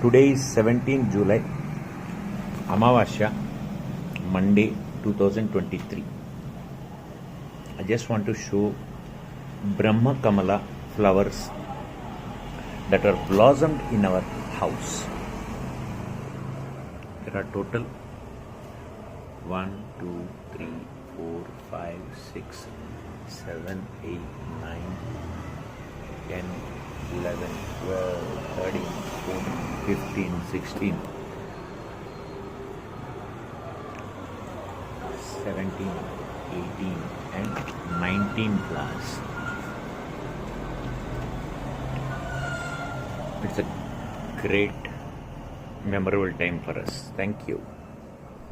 Today is 17th July, Amavasya, Monday 2023. I just want to show Bramhakamalam flowers that are blossomed in our house. There are total 1, 2, 3, 4, 5, 6, 7, 8, 9, 10, 11, 12, 13, 14, 15, 16, 17, 18 and 19 flowers. It's a great memorable time for us. Thank you.